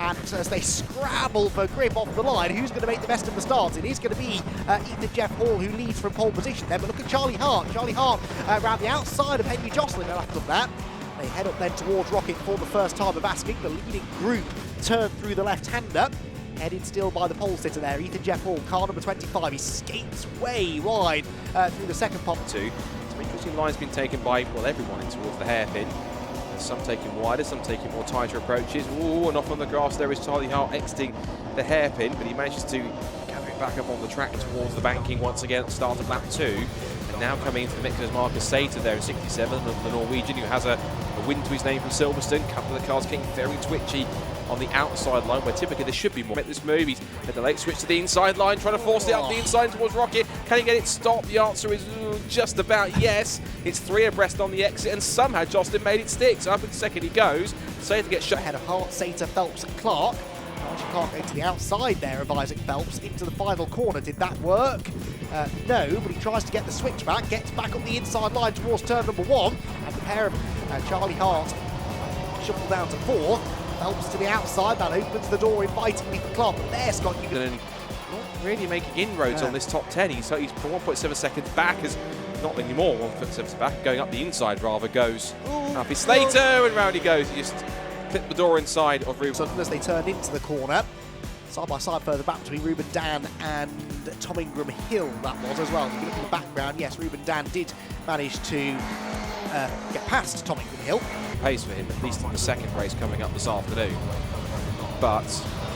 and as they scramble for grip off the line, who's going to make the best of the starts? It is going to be Ethan Jeff Hall, who leads from pole position there, but look at Charlie Hart. Charlie Hart around the outside of Henry Jocelyn, and after that, they head up then towards Rocket for the first time of asking. The leading group turn through the left-hander, headed still by the pole sitter there, Ethan Jeff Hall, car number 25. He skates way wide through the second pop. Some interesting lines been taken by, well, everyone in towards the hairpin. Some taking wider, some taking more tighter approaches. Ooh, and off on the grass there is Charlie Hart exiting the hairpin, but he manages to gather it back up on the track towards the banking once again at the start of lap 2. And now coming into the mix is Marcus Sater there in 67, the Norwegian, who has a win to his name from Silverstone. A couple of the cars getting very twitchy on the outside line, where typically there should be more. Make this move, he's had the late switch to the inside line, trying to force it up the inside towards Rocket. Can he get it stopped? The answer is just about yes. It's 3 abreast on the exit, and somehow Jocelyn made it stick. So up in second he goes. Sater gets shut ahead of Hart, Sater, Phelps and Clark. Archie Clark going to the outside there of Isaac Phelps into the final corner. Did that work? No, but he tries to get the switch back, gets back on the inside line towards turn number 1, and the pair of Charlie Hart shuffle down to 4. Phelps to the outside, that opens the door invitingly for Clark, but there, Scott, you can... Not really making inroads on this top 10. He's 1.7 seconds back, as not anymore, 1.7 seconds back, going up the inside rather, goes up his Slater, and round he goes. He just clipped the door inside of Ruben. Suddenly as they turn into the corner, side by side further back between Ruben Dan and Tom Ingram Hill, that was as well. If you look at the background, yes, Ruben Dan did manage to get past Tom Ingram Hill. Pace for him, at least in the second race coming up this afternoon. But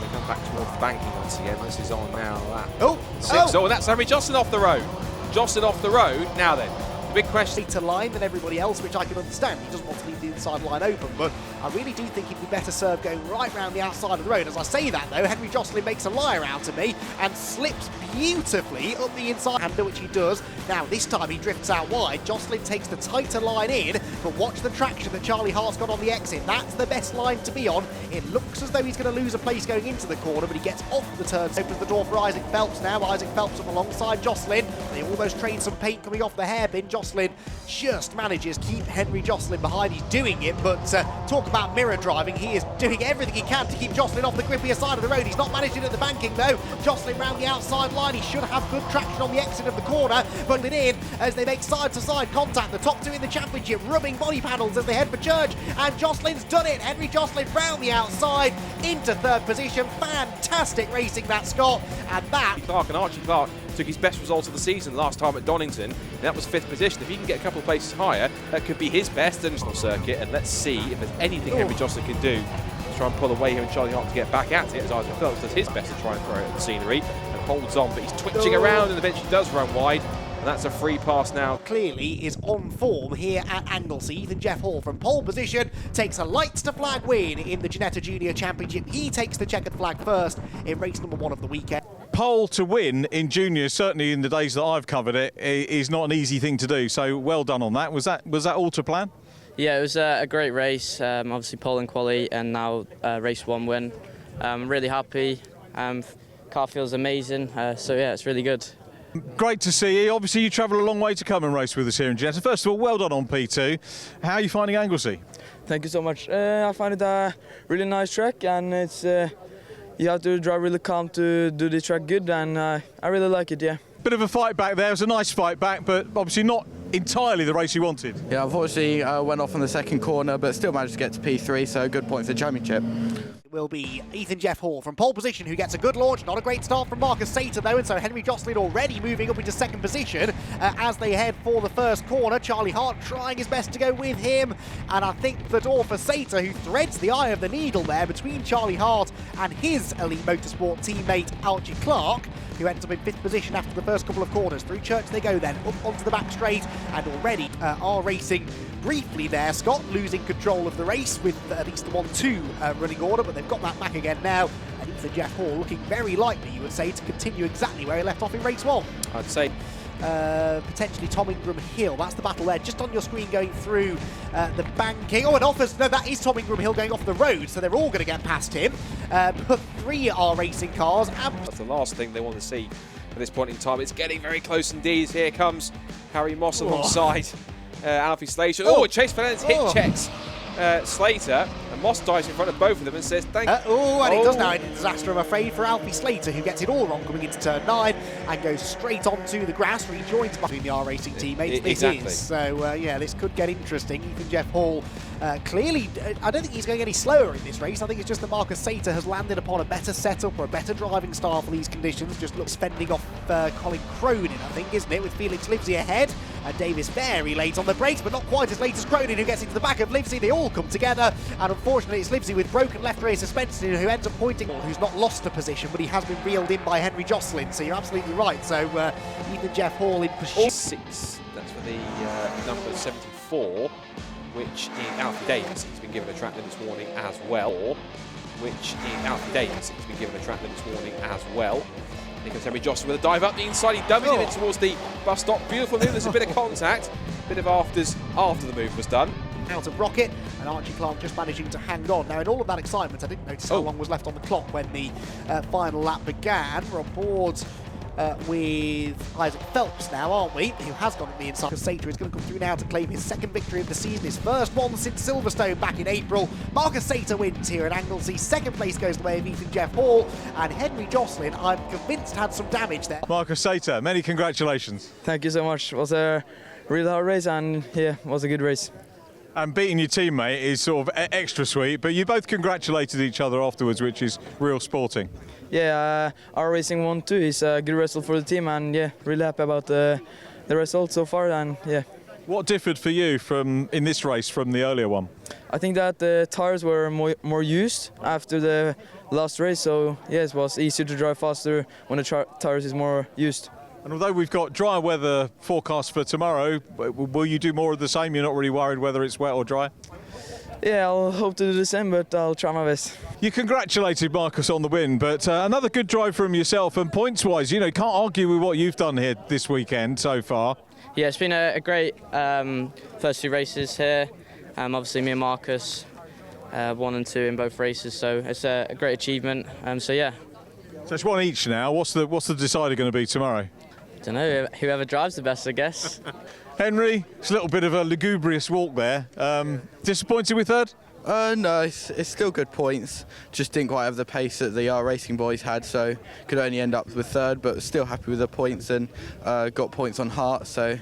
we come back towards the banking once again. This is on now. And that's Henry Jocelyn off the road. Jocelyn off the road. Now then, the big question. To line than everybody else, which I can understand. He doesn't want to leave the inside line open, but I really do think he'd be better served going right round the outside of the road. As I say that, though, Henry Jocelyn makes a liar out of me and slips beautifully up the inside hander, which he does. Now, this time he drifts out wide. Jocelyn takes the tighter line in, but watch the traction that Charlie Hart's got on the exit. That's the best line to be on. It looks as though he's going to lose a place going into the corner, but he gets off the turn. Opens the door for Isaac Phelps now. Isaac Phelps up alongside Jocelyn. They almost trade some paint coming off the hairpin. Jocelyn just manages to keep Henry Jocelyn behind. He's doing it, but talk about mirror driving. He is doing everything he can to keep Jocelyn off the grippier side of the road. He's not managed it at the banking, though. Jocelyn round the outside line. He should have good traction on the exit of the corner, but it in as they make side-to-side contact. The top 2 in the championship rubbing body panels as they head for church, and Jocelyn's done it. Henry Jocelyn round the outside into 3rd position. Fantastic racing, that, Scott, and that... Clark and Archie Clark took his best result of the season last time at Donington, and that was 5th position. If he can get a couple of places higher, that could be his best in the circuit, and let's see if there's anything Henry Jocelyn can do to try and pull away here and Charlie Hart to get back at it, as Isaac Phelps does his best to try and throw it at the scenery and holds on, but he's twitching around and eventually does run wide, and that's a free pass now. Clearly is on form here at Anglesey. Ethan Jeff Hall from pole position takes a lights to flag win in the Ginetta Junior Championship. He takes the checkered flag first in race number 1 of the weekend. Pole to win in juniors, certainly in the days that I've covered it, is not an easy thing to do. So well done on that. Was that all to plan? Yeah, it was a great race. Obviously pole and quali, and now race 1 win. I'm really happy. Car feels amazing. So yeah, it's really good. Great to see you. Obviously you travel a long way to come and race with us here in Ginetta. First of all, well done on P2. How are you finding Anglesey? Thank you so much. I find it a really nice track, and it's you have to drive really calm to do the track good, and I really like it, yeah. Bit of a fight back there. It was a nice fight back, but obviously not entirely the race you wanted. Yeah, unfortunately went off on the second corner, but still managed to get to P3, so good point for the championship. It will be Ethan Jeff Hall from pole position who gets a good launch. Not a great start from Marcus Sater, though, and so Henry Jocelyn already moving up into 2nd position as they head for the first corner. Charlie Hart trying his best to go with him, and I think the door for Sater, who threads the eye of the needle there between Charlie Hart and his Elite Motorsport teammate Archie Clark, who ends up in 5th position after the first couple of corners. Through church they go then, up onto the back straight, and already are racing briefly there, Scott, losing control of the race with at least the 1-2 running order, but they've got that back again now. And Ethan Jeff Hall looking very likely, you would say, to continue exactly where he left off in race 1. I'd say potentially Tom Ingram Hill. That's the battle there, just on your screen going through the banking. Oh, and offers, no, that is Tom Ingram Hill going off the road, so they're all going to get past him. But 3 are racing cars. That's the last thing they want to see at this point in time. It's getting very close indeed. Here comes Harry Moss alongside Alfie Slater. Chase Fernandez hit checks Slater, and And Moss dives in front of both of them and says, thank you. And it does now end in disaster, I'm afraid, for Alfie Slater, who gets it all wrong coming into turn 9 and goes straight onto the grass, rejoins between the R-Racing teammates. Exactly. So, yeah, this could get interesting. Even Jeff Hall, clearly, I don't think he's going any slower in this race. I think it's just that Marcus Sater has landed upon a better setup or a better driving style for these conditions. Just looks fending off Colin Cronin, I think, isn't it, with Felix Livesey ahead. Davis very late on the brakes, but not quite as late as Cronin, who gets into the back of Livesey. They all come together, and unfortunately it's Livesey with broken left rear suspension who ends up pointing, who's not lost a position, but he has been reeled in by Henry Jocelyn, so you're absolutely right. So even Jeff Hall in pursuit. 6, that's for the number 74, which in Alfie Davis, he's been given a track limit this morning as well. Which in Alfie Davis, he's been given a track limit this morning as well. Here comes Henry Jocelyn with a dive up the inside. He dummies him in towards the bus stop. Beautiful move. There's a bit of contact, bit of afters after the move was done. Out of Rocket, and Archie Clark just managing to hang on. Now, in all of that excitement, I didn't notice how long was left on the clock when the final lap began. We're on board with Isaac Phelps now, aren't we? Who has gone on the inside. Sater is going to come through now to claim his second victory of the season, his first one since Silverstone back in April. Marcus Sater wins here at Anglesey. Second place goes the way of Ethan Jeff Hall, and Henry Jocelyn, I'm convinced, had some damage there. Marcus Sater, many congratulations. Thank you so much. It was a really hard race, and yeah, it was a good race. And beating your teammate is sort of extra sweet, but you both congratulated each other afterwards, which is real sporting. Yeah, our racing won too. It's a good result for the team, and yeah, really happy about the result so far. And yeah. What differed for you in this race from the earlier one? I think that the tires were more used after the last race, so yeah, it was easier to drive faster when the tires is more used. And although we've got dry weather forecast for tomorrow, will you do more of the same? You're not really worried whether it's wet or dry? Yeah, I'll hope to do the same, but I'll try my best. You congratulated Marcus on the win, but another good drive from yourself, and points-wise, you know, can't argue with what you've done here this weekend so far. Yeah, it's been a great first 2 races here. Obviously, me and Marcus 1 and 2 in both races, so it's a great achievement. So yeah. So it's 1 each now. What's the decider going to be tomorrow? I don't know, whoever drives the best, I guess. Henry, it's a little bit of a lugubrious walk there. Disappointed with third? No, it's still good points. Just didn't quite have the pace that the racing boys had, so could only end up with third, but still happy with the points and got points on Hart. So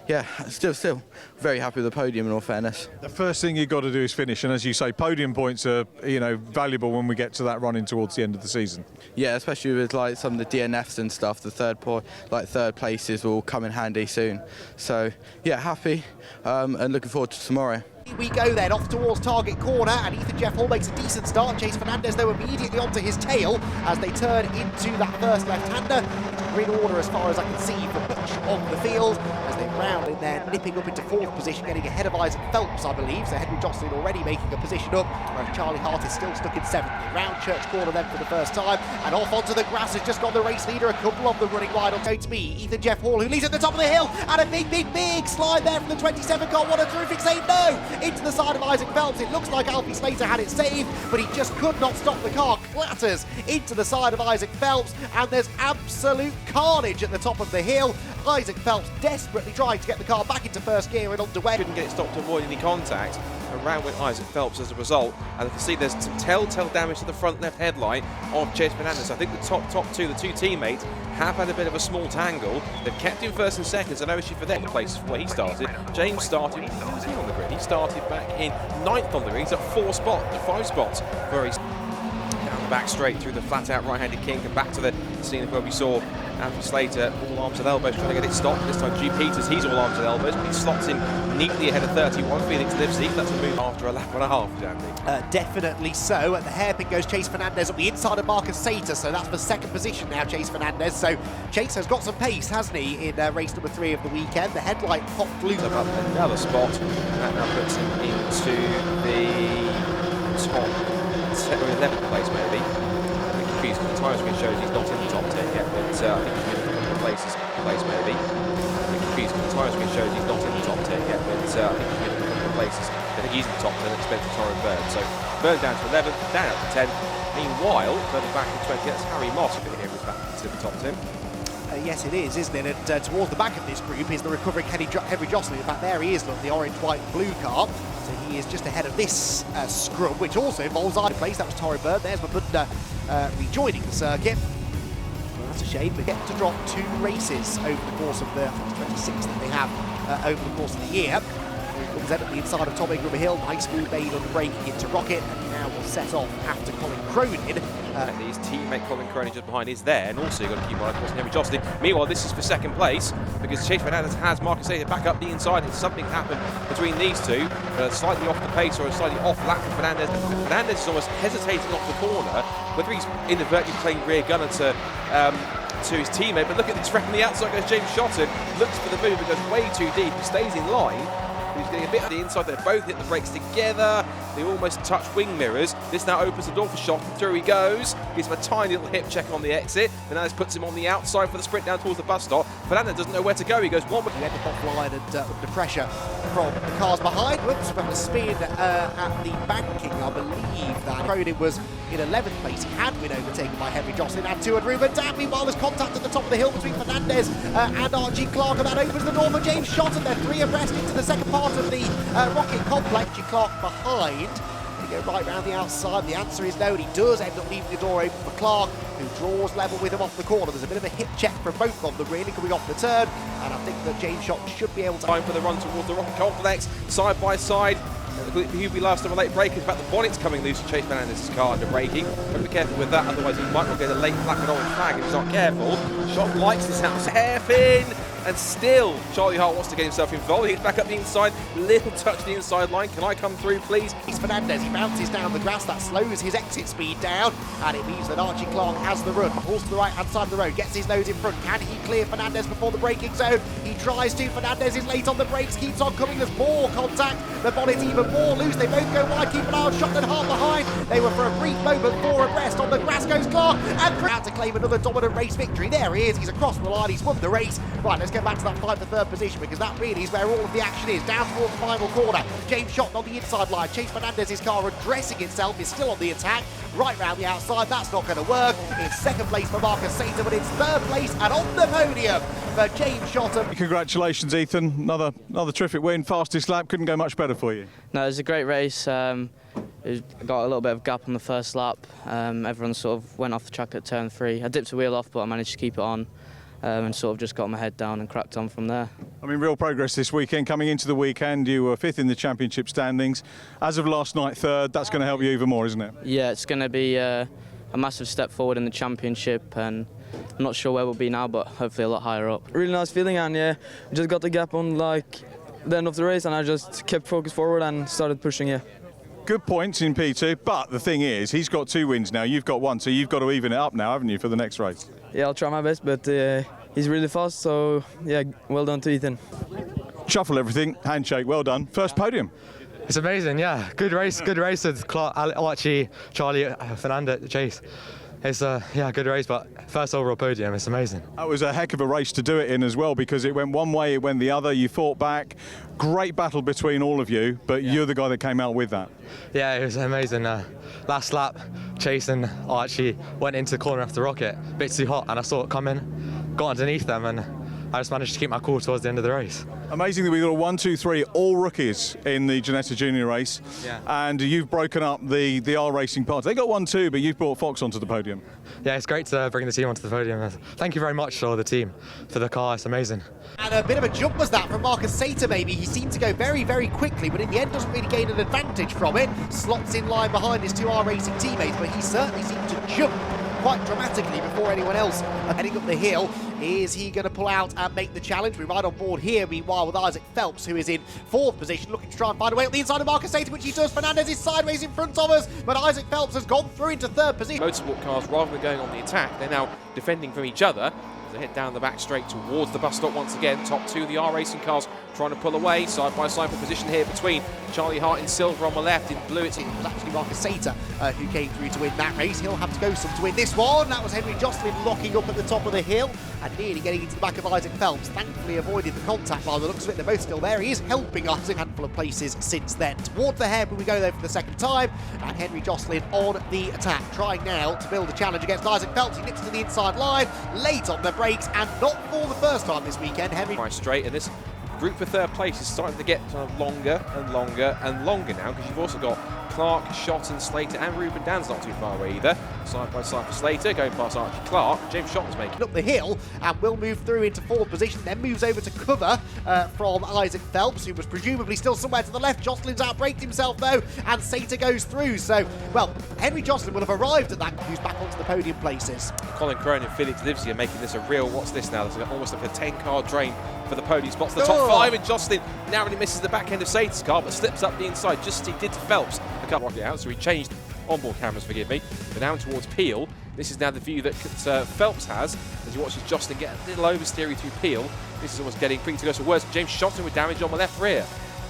yeah, still very happy with the podium in all fairness. The first thing you've got to do is finish, and as you say, podium points are valuable when we get to that running towards the end of the season. Yeah, especially with like some of the DNFs and stuff. The third places will come in handy soon. So yeah, happy and looking forward to tomorrow. We go then off towards target corner, and Ethan Jeff Hall makes a decent start. Chase Fernandez though immediately onto his tail as they turn into that first left-hander. It's in order as far as I can see for much of the field as they round in there, nipping up into 4th position, getting ahead of Isaac Phelps, I believe. So Henry Jocelyn already making a position up, whereas Charlie Hart is still stuck in 7th. Round Church Corner then for the first time, and off onto the grass has just got the race leader. A couple of them running wide on going to be Ethan Jeff Hall, who leads at the top of the hill, and a big slide there from the 27 car. What a terrific save! No! Into the side of Isaac Phelps. It looks like Alfie Slater had it saved, but he just could not stop the car. Clatters into the side of Isaac Phelps, and there's absolute carnage at the top of the hill. Isaac Phelps desperately trying to get the car back into first gear and underway. Couldn't get it stopped to avoid any contact, and round went Isaac Phelps as a result. And you can see there's some telltale damage to the front left headlight of Chase Fernandez. I think the top two, the two teammates, have had a bit of a small tangle. They've kept him first and second, so no issue for them. The place where he started. James started, who was he on the grid? He started back in 9th on the grid. He's at 5 spots for his down the back straight through the flat out right-handed kink and back to the scene of where we saw Alfie Slater all arms and elbows trying to get it stopped. This time G. Peters, he's all arms and elbows, but he slots in neatly ahead of 31. Felix Livesey, that's a move after a lap and a half, Andy. Definitely so. At the hairpin goes Chase Fernandez on the inside of Marcus Sater, so that's for 2nd position now, Chase Fernandez. So Chase has got some pace, hasn't he, in race number 3 of the weekend. The headlight popped loose. Up another spot, and that now puts him into the top 11th place, maybe. I'm confused because the tyre screen shows he's not in the top 10 yet, but I think he's in a couple of place maybe. I'm confused because the tyre screen shows he's not in the top 10 yet, but I think he's in a couple of places. I think he's in the top 10, expected Torrin Byrne. So Byrne down to 11th, down out to 10. Meanwhile, further back in 20, that's Harry Moss who can hear us back to the top 10. Yes, it is, isn't it? And towards the back of this group is the recovering Henry Jocelyn. In fact, there he is, look, the orange, white and blue car. So he is just ahead of this scrum, which also involves either place. That was Torrin Bird. There's Mabunda rejoining the circuit. Well, that's a shame. We get to drop 2 races over the course of the 26 that they have over the course of the year. Comes in at the inside of Tom Ingram Hill. Nice move made on the braking into Rocket, and he now will set off after Colin Cronin. And his teammate Colin Cronin just behind is there, and also you've got to keep an eye, of course, on Henry Josselin. Meanwhile, this is for second place because Chase Fernandez has Marcus Sater back up the inside, and something happened between these two. Slightly off the pace or a slightly off lap for Fernandez. Fernandez is almost hesitating off the corner, whether he's inadvertently playing rear gunner to his teammate. But look at this, from the outside goes James Shotton, looks for the move, it goes way too deep, he stays in line. He's getting a bit of the inside. They both hit the brakes together. They almost touch wing mirrors. This now opens the door for Shotton. Through he goes. Gives him a tiny little hip check on the exit. Fernandez puts him on the outside for the sprint down towards the bus stop. Fernandez doesn't know where to go. He goes one. He ended offline and under pressure from the cars behind. Whoops, from the spin at the banking. I believe that Cronin was in 11th place. He had been overtaken by Henry Josselin and 2 and Ruben Dam. Meanwhile, there's contact at the top of the hill between Fernandez and Archie Clark, and that opens the door for James Shotton. They're 3 abreast into the second part of the Rocket complex. Archie Clark behind. He go right round the outside. The answer is no, and he does end up leaving the door open for Clark, who draws level with him off the corner. There's a bit of a hip check from both of them, really, coming off the turn, and I think that James Shotton should be able to. Time for the run towards the Rocket complex, side by side. He'll be last of a late breakers. In fact, the bonnet's coming loose to Chase Fernandez's car under braking. Got to be careful with that, otherwise he might not get a late black and orange flag if he's not careful. Shotton likes this house. Hairpin! And still, Charlie Hart wants to get himself involved. He gets back up the inside, little touch the inside line. Can I come through, please? It's Fernandez. He bounces down the grass. That slows his exit speed down, and it means that Archie Clark has the run. Pulls to the right-hand side of the road, gets his nose in front. Can he clear Fernandez before the braking zone? He tries to. Fernandez is late on the brakes, keeps on coming. There's more contact. The bonnet's even more loose. They both go wide. Keep an eye on Shotton and Hart behind. They were for a brief moment 4 abreast. On the grass goes Clark, and out to claim another dominant race victory. There he is. He's across the line. He's won the race. Right, let's go back to that fight for third position, because that really is where all of the action is. Down towards the final corner. James Shotton on the inside line. Chase Fernandez's car addressing itself is still on the attack. Right round the outside. That's not going to work. It's second place for Marcus Sater, but it's third place and on the podium for James Shotton. Congratulations, Ethan. Another terrific win. Fastest lap. Couldn't go much better for you. No, it was a great race. It got a little bit of gap on the first lap. Everyone sort of went off the track at turn 3. I dipped a wheel off, but I managed to keep it on. And sort of just got my head down and cracked on from there. I mean, real progress this weekend. Coming into the weekend, you were 5th in the championship standings. As of last night, 3rd. That's going to help you even more, isn't it? Yeah, it's going to be a massive step forward in the championship, and I'm not sure where we'll be now, but hopefully a lot higher up. Really nice feeling, and yeah, just got the gap on like the end of the race, and I just kept focused forward and started pushing. Yeah. Good points in P2, but the thing is, he's got 2 wins now. You've got 1, so you've got to even it up now, haven't you, for the next race? Yeah, I'll try my best, but he's really fast, so yeah, well done to Ethan. Shuffle everything, handshake, well done. First podium. It's amazing, yeah. Good race with Clark, Archie, Charlie, Fernandez, Chase. It's yeah, good race, but first overall podium, it's amazing. That was a heck of a race to do it in as well, because it went one way, it went the other, you fought back. Great battle between all of you, but you're the guy that came out with that. Yeah, it was amazing. Last lap, Chase and Archie went into the corner after Rocket, a bit too hot, and I saw it coming, got underneath them, and I just managed to keep my cool towards the end of the race. Amazing that we got a 1, 2, 3, all rookies in the Ginetta Junior race. Yeah. And you've broken up the R Racing part. They got 1, 2, but you've brought Fox onto the podium. Yeah, it's great to bring the team onto the podium. Thank you very much for the team, for the car, it's amazing. And a bit of a jump was that from Marcus Sater, maybe. He seemed to go very, very quickly, but in the end doesn't really gain an advantage from it. Slots in line behind his 2 R Racing teammates, but he certainly seemed to jump quite dramatically before anyone else. Heading up the hill, is he going to pull out and make the challenge? We're right on board here, meanwhile, with Isaac Phelps, who is in 4th position, looking to try and find a way up the inside of Marcus Sater, which he does. Fernandez is sideways in front of us, but Isaac Phelps has gone through into 3rd position. Motorsport cars, rather than going on the attack, they're now defending from each other. They head down the back straight towards the bus stop once again. Top 2 of the R Racing cars trying to pull away. Side by side position here between Charlie Hart in silver on the left. In blue, it was actually Marcus Sater who came through to win that race. He'll have to go some to win this one. That was Henry Josselin locking up at the top of the hill and nearly getting into the back of Isaac Phelps. Thankfully avoided the contact by the looks of it. They're both still there. He is helping us in a handful of places since then. Towards the hairpin we go there for the second time, and Henry Josselin on the attack, trying now to build a challenge against Isaac Phelps. He nips to the inside line, late on the brakes, and not for the first time this weekend. Henry right straight, and this group for third place is starting to get kind of longer and longer and longer now, because you've also got Clark, Shotton, Slater and Ruben Dan's not too far away either. Side by side for Slater, going past Archie Clark. James Shotton's making up the hill and will move through into fourth position, then moves over to cover from Isaac Phelps, who was presumably still somewhere to the left. Jocelyn's outbraked himself though, and Sater goes through. So, well, Henry Jocelyn will have arrived at that, who's back onto the podium places. Colin Crone and Felix Livesey are making this a real, what's this now? There's almost like a 10-car drain for the podium spots. The top 5, and Jocelyn narrowly misses the back end of Sater's car, but slips up the inside, just as he did to Phelps. A couple rocket out, so he changed onboard cameras, forgive me, but down towards Peel. This is now the view that Phelps has as he watches Jocelyn get a little oversteery through Peel. This is almost getting pretty to go. So worse, James Shotton with damage on the left rear.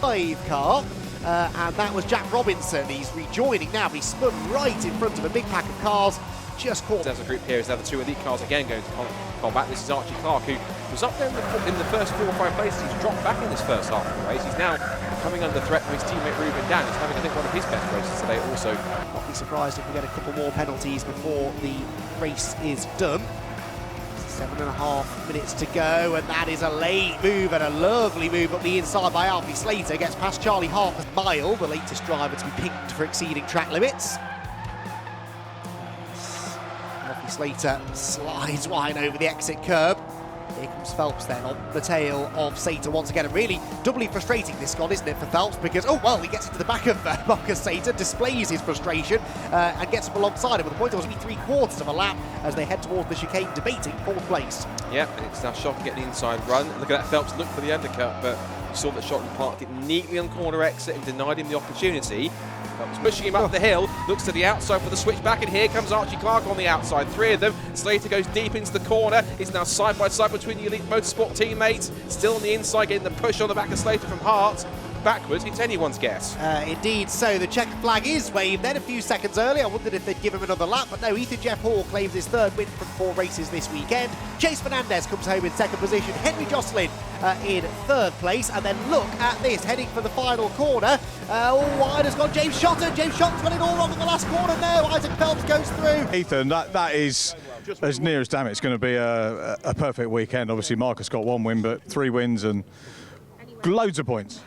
5 car, and that was Jack Robinson. He's rejoining now, but he's spun right in front of a big pack of cars. Just caught. As a group here is now the 2 elite cars again going to combat. This is Archie Clark, who was up there in the first 4 or 5 places. He's dropped back in this first half of the race. He's now coming under threat from his teammate Ruben Dan. He's having, I think, one of his best races today also. Not be surprised if we get a couple more penalties before the race is done. 7.5 minutes to go, and that is a late move and a lovely move up the inside by Alfie Slater. Gets past Charlie Harper's Mile, the latest driver to be pinged for exceeding track limits. Alfie Slater slides wide over the exit curb. Here comes Phelps then on the tail of Sater once again, and really doubly frustrating this one, isn't it, for Phelps, because, oh well, he gets into the back of Marcus Sater, displays his frustration and gets up alongside him with a point of 3/4 of a lap as they head towards the chicane, debating 4th place. Yep, and it's now Shotton getting the inside run. Look at that, Phelps looked for the undercut, but you saw that Shotton parked it neatly on corner exit and denied him the opportunity. Phelps pushing him up the hill, looks to the outside for the switch back, and here comes Archie Clark on the outside. 3 of them. Slater goes deep into the corner. It's now side by side between the elite motorsport teammates. Still on the inside, getting the push on the back of Slater from Hart. Backwards, it's anyone's guess. Indeed, so the checker flag is waved then a few seconds early. I wondered if they'd give him another lap, but no, Ethan Jeff Hall claims his 3rd win from 4 races this weekend. Chase Fernandez comes home in 2nd position. Henry Jocelyn in 3rd place, and then look at this, heading for the final corner. All wide has gone James Shotton. James Shotton's got it all wrong in the last corner. No, Isaac Phelps goes through. Ethan, that is, as near as damn it's going to be a perfect weekend. Obviously, Marcus got 1 win, but 3 wins and loads of points.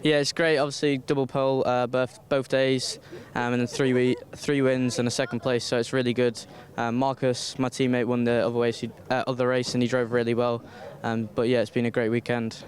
Yeah, it's great. Obviously, double pole both days, and then 3 wins and a 2nd place. So it's really good. Marcus, my teammate, won the other race, and he drove really well. But yeah, it's been a great weekend.